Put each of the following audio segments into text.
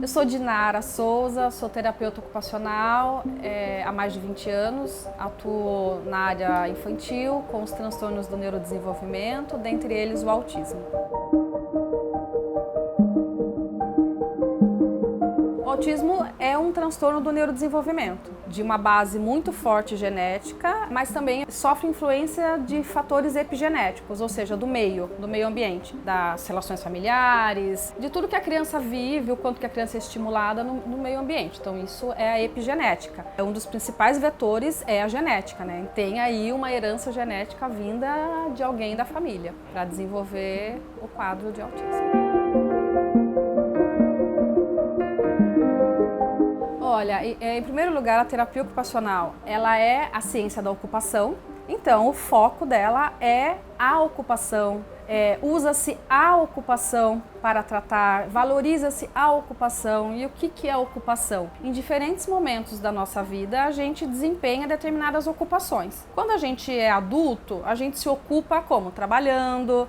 Eu sou Dinara Souza, sou terapeuta ocupacional há mais de 20 anos, atuo na área infantil com os transtornos do neurodesenvolvimento, dentre eles o autismo. O autismo é um transtorno do neurodesenvolvimento, de uma base muito forte genética, mas também sofre influência de fatores epigenéticos, ou seja, do meio ambiente, das relações familiares, de tudo que a criança vive, o quanto que a criança é estimulada no meio ambiente. Então isso é a epigenética. Um dos principais vetores é a genética, né? Tem aí uma herança genética vinda de alguém da família para desenvolver o quadro de autismo. Olha, em primeiro lugar, a terapia ocupacional, ela é a ciência da ocupação. Então, o foco dela é a ocupação, usa-se a ocupação para tratar, valoriza-se a ocupação. E o que é a ocupação? Em diferentes momentos da nossa vida, a gente desempenha determinadas ocupações. Quando a gente é adulto, a gente se ocupa como? Trabalhando,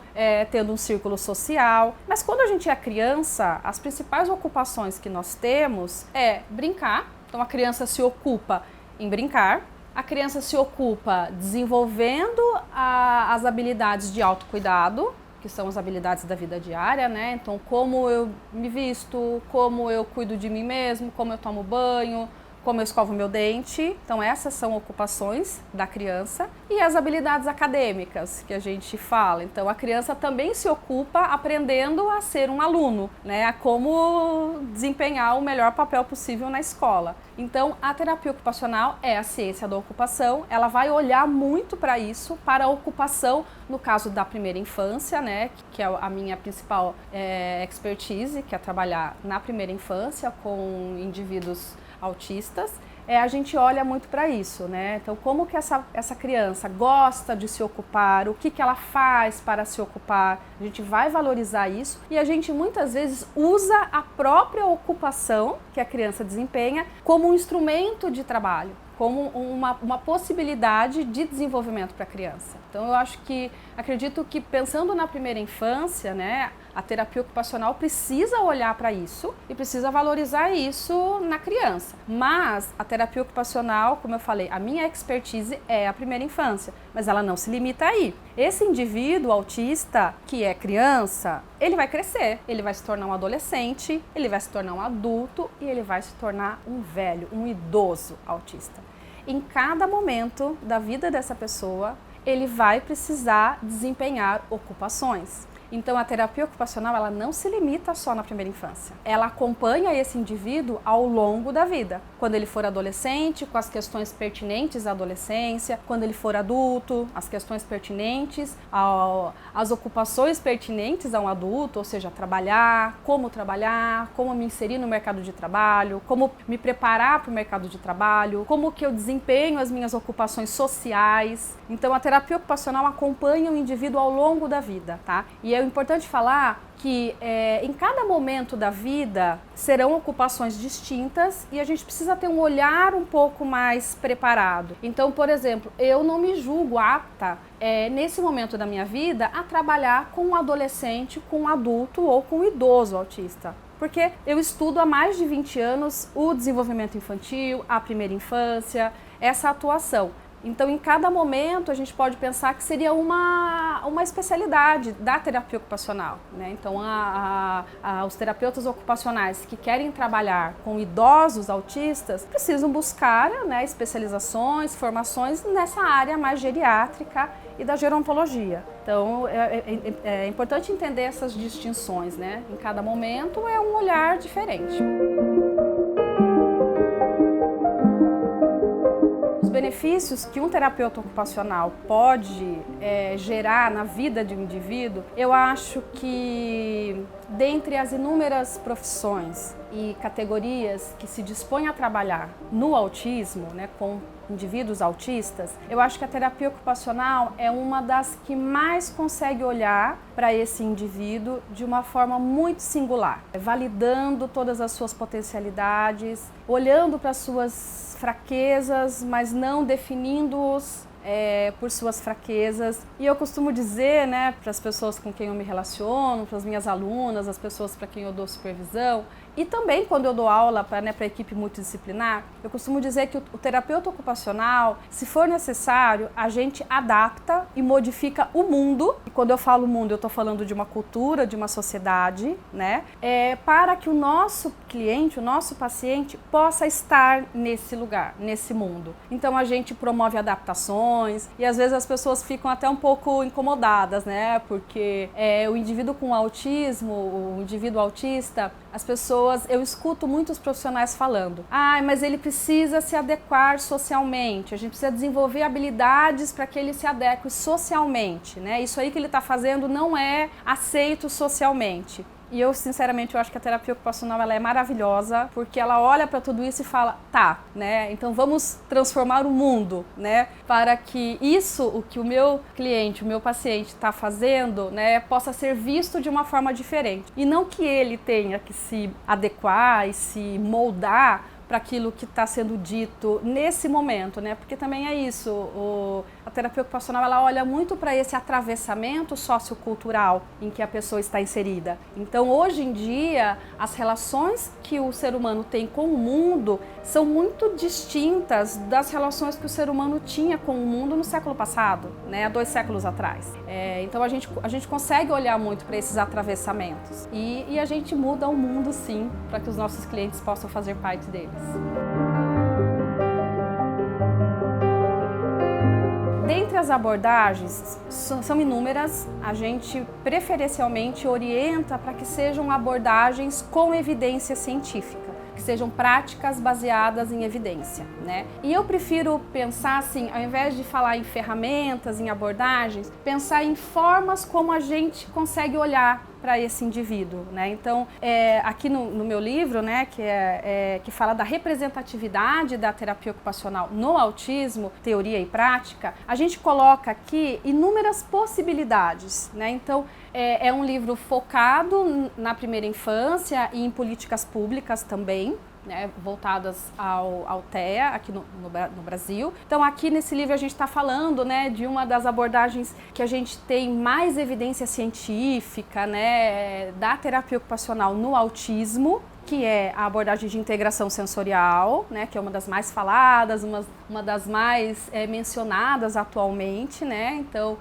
tendo um círculo social. Mas quando a gente é criança, as principais ocupações que nós temos é brincar. Então, a criança se ocupa em brincar. A criança se ocupa desenvolvendo as habilidades de autocuidado, que são as habilidades da vida diária, né? Então, como eu me visto, como eu cuido de mim mesmo, como eu tomo banho, como eu escovo meu dente. Então, essas são ocupações da criança. E as habilidades acadêmicas que a gente fala. Então, a criança também se ocupa aprendendo a ser um aluno, né? A como desempenhar o melhor papel possível na escola. Então, a terapia ocupacional é a ciência da ocupação. Ela vai olhar muito para isso, para a ocupação, no caso da primeira infância, né? Que é a minha principal expertise, que é trabalhar na primeira infância com indivíduos autistas. A gente olha muito para isso, né? Então, como que essa criança gosta de se ocupar, o que ela faz para se ocupar, a gente vai valorizar isso e a gente muitas vezes usa a própria ocupação que a criança desempenha como um instrumento de trabalho, como uma possibilidade de desenvolvimento para a criança. Então, acredito que pensando na primeira infância, né, a terapia ocupacional precisa olhar para isso e precisa valorizar isso na criança. Mas a terapia ocupacional, como eu falei, a minha expertise é a primeira infância, mas ela não se limita aí. Esse indivíduo autista que é criança, ele vai crescer, ele vai se tornar um adolescente, ele vai se tornar um adulto e ele vai se tornar um velho, um idoso autista. Em cada momento da vida dessa pessoa, ele vai precisar desempenhar ocupações. Então, a terapia ocupacional ela não se limita só na primeira infância. Ela acompanha esse indivíduo ao longo da vida. Quando ele for adolescente, com as questões pertinentes à adolescência. Quando ele for adulto, as questões pertinentes às ocupações pertinentes a um adulto, ou seja, trabalhar, como me inserir no mercado de trabalho, como me preparar para o mercado de trabalho, como que eu desempenho as minhas ocupações sociais. Então, a terapia ocupacional acompanha o indivíduo ao longo da vida, tá? E é importante falar que em cada momento da vida serão ocupações distintas e a gente precisa ter um olhar um pouco mais preparado. Então, por exemplo, eu não me julgo apta nesse momento da minha vida a trabalhar com um adolescente, com um adulto ou com um idoso autista. Porque eu estudo há mais de 20 anos o desenvolvimento infantil, a primeira infância, essa atuação. Então, em cada momento, a gente pode pensar que seria uma especialidade da terapia ocupacional, né? Então, os terapeutas ocupacionais que querem trabalhar com idosos autistas precisam buscar, né, especializações, formações nessa área mais geriátrica e da gerontologia. Então, é importante entender essas distinções, né? Em cada momento é um olhar diferente. Os benefícios que um terapeuta ocupacional pode gerar na vida de um indivíduo, eu acho que dentre as inúmeras profissões e categorias que se dispõem a trabalhar no autismo, né, com indivíduos autistas, eu acho que a terapia ocupacional é uma das que mais consegue olhar para esse indivíduo de uma forma muito singular, validando todas as suas potencialidades, olhando para as suas fraquezas, mas não definindo-os por suas fraquezas. E eu costumo dizer, né, para as pessoas com quem eu me relaciono, para as minhas alunas, as pessoas para quem eu dou supervisão, E também quando eu dou aula para a equipe multidisciplinar, eu costumo dizer que o terapeuta ocupacional, se for necessário, a gente adapta e modifica o mundo. E quando eu falo mundo, eu estou falando de uma cultura, de uma sociedade, né? Para que o nosso cliente, o nosso paciente, possa estar nesse lugar, nesse mundo. Então a gente promove adaptações e às vezes as pessoas ficam até um pouco incomodadas, né? Porque o indivíduo com autismo, o indivíduo autista, as pessoas, eu escuto muitos profissionais falando, mas ele precisa se adequar socialmente, a gente precisa desenvolver habilidades para que ele se adeque socialmente, né? Isso aí que ele está fazendo não é aceito socialmente. E eu, sinceramente, eu acho que a terapia ocupacional ela é maravilhosa, porque ela olha para tudo isso e fala, tá, né? Então vamos transformar o mundo, né? Para que isso, o que o meu cliente, o meu paciente está fazendo, né, possa ser visto de uma forma diferente. E não que ele tenha que se adequar e se moldar para aquilo que está sendo dito nesse momento, né? Porque também é isso, a terapia ocupacional ela olha muito para esse atravessamento sociocultural em que a pessoa está inserida. Então, hoje em dia, as relações que o ser humano tem com o mundo são muito distintas das relações que o ser humano tinha com o mundo no século passado, né? Há 2 séculos atrás. Então, a gente consegue olhar muito para esses atravessamentos e a gente muda o mundo, sim, para que os nossos clientes possam fazer parte deles. Dentre as abordagens, são inúmeras, a gente preferencialmente orienta para que sejam abordagens com evidência científica, que sejam práticas baseadas em evidência, né? E eu prefiro pensar assim, ao invés de falar em ferramentas, em abordagens, pensar em formas como a gente consegue olhar para esse indivíduo, né? Então, aqui no meu livro, né, que fala da representatividade da terapia ocupacional no autismo, teoria e prática, a gente coloca aqui inúmeras possibilidades, né? Então, é um livro focado na primeira infância e em políticas públicas também, né, voltadas ao TEA aqui no Brasil. Então aqui nesse livro a gente está falando, né, de uma das abordagens que a gente tem mais evidência científica, né, da terapia ocupacional no autismo, que é a abordagem de integração sensorial, né, que é uma das mais faladas, uma das mais mencionadas atualmente, né, então,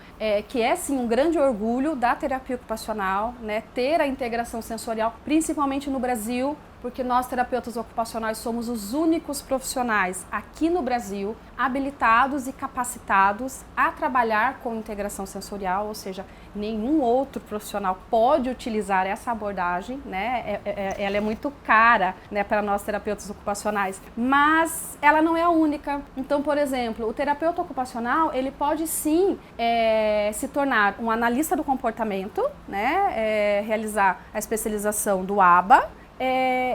que é sim um grande orgulho da terapia ocupacional, né, ter a integração sensorial, principalmente no Brasil, porque nós terapeutas ocupacionais somos os únicos profissionais aqui no Brasil habilitados e capacitados a trabalhar com integração sensorial, ou seja, nenhum outro profissional pode utilizar essa abordagem, né? Ela é muito cara, né, para nós terapeutas ocupacionais, mas ela não é a única. Então, por exemplo, o terapeuta ocupacional ele pode sim se tornar um analista do comportamento, né, realizar a especialização do ABA,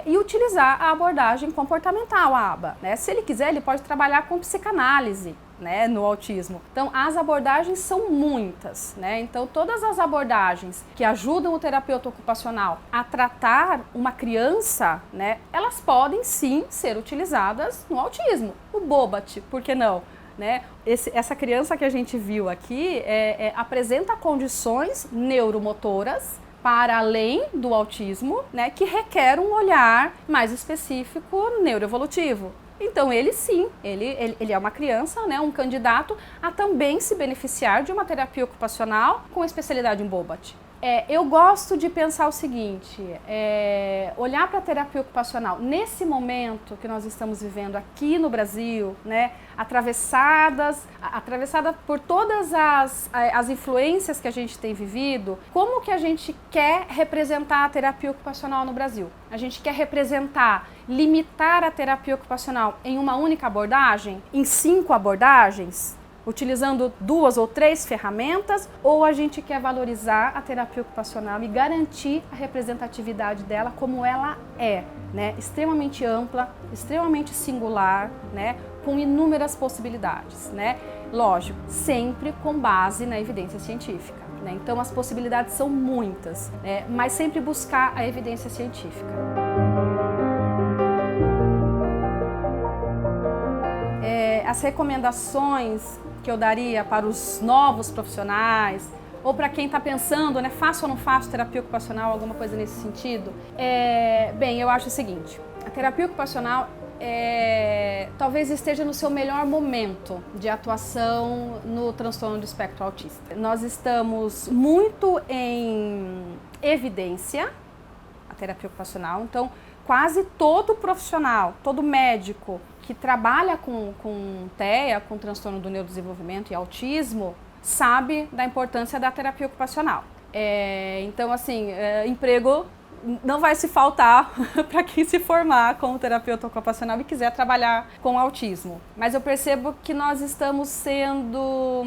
e utilizar a abordagem comportamental, a ABA, né? Se ele quiser, ele pode trabalhar com psicanálise, né, no autismo. Então, as abordagens são muitas, né? Então, todas as abordagens que ajudam o terapeuta ocupacional a tratar uma criança, né, elas podem sim ser utilizadas no autismo. O BOBAT, por que não? Né? Essa criança que a gente viu aqui apresenta condições neuromotoras para além do autismo, né, que requer um olhar mais específico neuroevolutivo. Então ele sim, ele é uma criança, né, um candidato a também se beneficiar de uma terapia ocupacional com especialidade em BOBAT. Eu gosto de pensar o seguinte, olhar para a terapia ocupacional nesse momento que nós estamos vivendo aqui no Brasil, né, atravessada por todas as influências que a gente tem vivido, como que a gente quer representar a terapia ocupacional no Brasil? A gente quer limitar a terapia ocupacional em uma única abordagem, em 5 abordagens? Utilizando 2 ou 3 ferramentas, ou a gente quer valorizar a terapia ocupacional e garantir a representatividade dela como ela é, né? Extremamente ampla, extremamente singular, né? Com inúmeras possibilidades, né? Lógico, sempre com base na evidência científica, né? Então as possibilidades são muitas, né? Mas sempre buscar a evidência científica. As recomendações que eu daria para os novos profissionais, ou para quem está pensando, né, faço ou não faço terapia ocupacional, alguma coisa nesse sentido, bem, eu acho o seguinte, a terapia ocupacional talvez esteja no seu melhor momento de atuação no transtorno do espectro autista. Nós estamos muito em evidência, a terapia ocupacional, então quase todo profissional, todo médico que trabalha com TEA, com transtorno do neurodesenvolvimento e autismo, sabe da importância da terapia ocupacional. Então, assim, emprego não vai se faltar para quem se formar como terapeuta ocupacional e quiser trabalhar com autismo. Mas eu percebo que nós estamos sendo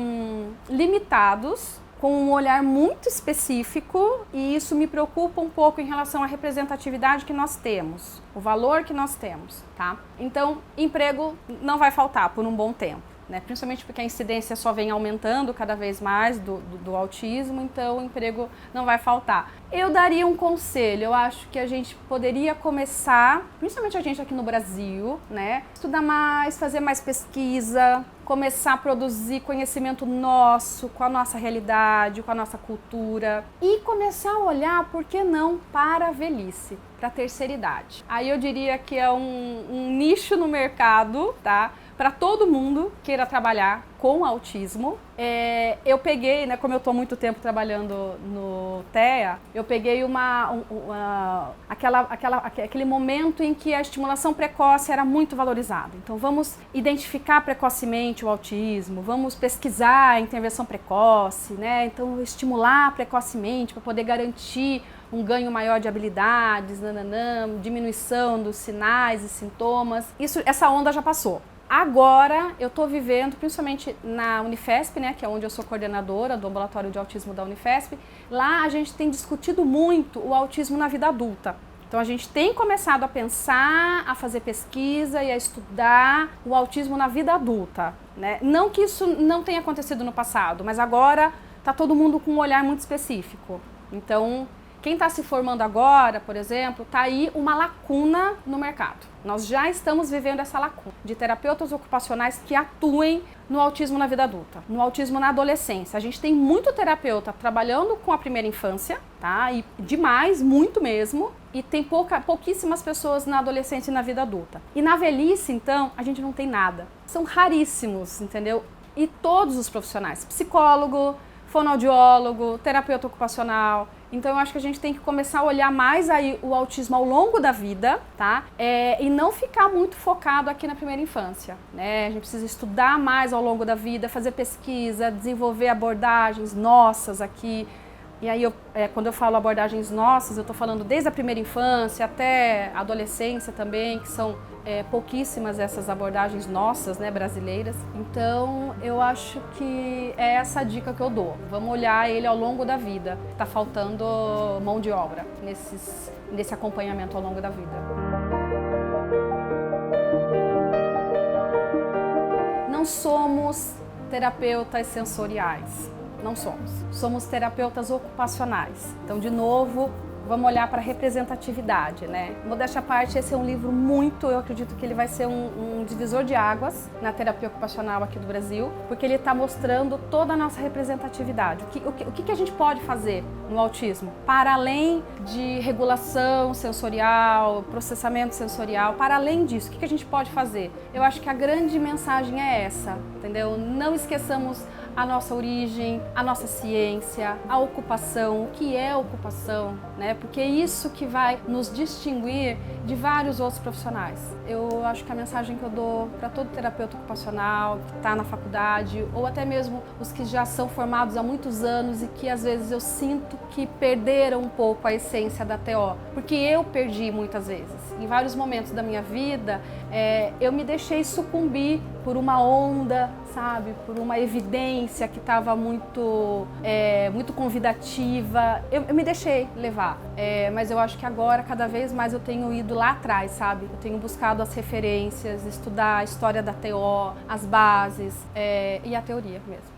limitados com um olhar muito específico e isso me preocupa um pouco em relação à representatividade que nós temos, o valor que nós temos, tá? Então, emprego não vai faltar por um bom tempo, né? Principalmente porque a incidência só vem aumentando cada vez mais do autismo, então o emprego não vai faltar. Eu daria um conselho, eu acho que a gente poderia começar, principalmente a gente aqui no Brasil, né? Estudar mais, fazer mais pesquisa, começar a produzir conhecimento nosso, com a nossa realidade, com a nossa cultura e começar a olhar, por que não, para a velhice, para a terceira idade. Aí eu diria que é um nicho no mercado, tá? Para todo mundo queira trabalhar com autismo. Eu peguei, né, como eu estou muito tempo trabalhando no TEA, eu peguei aquele momento em que a estimulação precoce era muito valorizada. Então vamos identificar precocemente o autismo, vamos pesquisar a intervenção precoce, né? Então estimular precocemente para poder garantir um ganho maior de habilidades, diminuição dos sinais e sintomas. Essa onda já passou. Agora eu estou vivendo, principalmente na Unifesp, né, que é onde eu sou coordenadora do ambulatório de autismo da Unifesp, lá a gente tem discutido muito o autismo na vida adulta. Então a gente tem começado a pensar, a fazer pesquisa e a estudar o autismo na vida adulta, né? Não que isso não tenha acontecido no passado, mas agora está todo mundo com um olhar muito específico. Então, quem está se formando agora, por exemplo, está aí uma lacuna no mercado. Nós já estamos vivendo essa lacuna de terapeutas ocupacionais que atuem no autismo na vida adulta, no autismo na adolescência. A gente tem muito terapeuta trabalhando com a primeira infância, tá? E demais, muito mesmo. E tem pouquíssimas pessoas na adolescência e na vida adulta. E na velhice, então, a gente não tem nada. São raríssimos, entendeu? E todos os profissionais, psicólogo, fonoaudiólogo, terapeuta ocupacional. Então eu acho que a gente tem que começar a olhar mais aí o autismo ao longo da vida, tá? E não ficar muito focado aqui na primeira infância, né? A gente precisa estudar mais ao longo da vida, fazer pesquisa, desenvolver abordagens nossas aqui. E aí, quando eu falo abordagens nossas, eu estou falando desde a primeira infância até a adolescência também, que são pouquíssimas essas abordagens nossas, né, brasileiras. Então, eu acho que é essa a dica que eu dou. Vamos olhar ele ao longo da vida. Está faltando mão de obra nesse acompanhamento ao longo da vida. Não somos terapeutas sensoriais. Não somos. Somos terapeutas ocupacionais. Então, de novo, vamos olhar para a representatividade, né? Modéstia à parte, esse é um livro eu acredito que ele vai ser um divisor de águas na terapia ocupacional aqui do Brasil, porque ele está mostrando toda a nossa representatividade. O que a gente pode fazer no autismo? Para além de regulação sensorial, processamento sensorial, para além disso, o que a gente pode fazer? Eu acho que a grande mensagem é essa, entendeu? Não esqueçamos a nossa origem, a nossa ciência, a ocupação, o que é ocupação, né? Porque é isso que vai nos distinguir de vários outros profissionais. Eu acho que a mensagem que eu dou para todo terapeuta ocupacional que está na faculdade, ou até mesmo os que já são formados há muitos anos e que às vezes eu sinto que perderam um pouco a essência da TO, porque eu perdi muitas vezes. Em vários momentos da minha vida, eu me deixei sucumbir por uma onda, sabe, por uma evidência que estava muito convidativa. Eu me deixei levar, mas eu acho que agora, cada vez mais, eu tenho ido lá atrás, sabe? Eu tenho buscado as referências, estudar a história da TO, as bases e a teoria mesmo.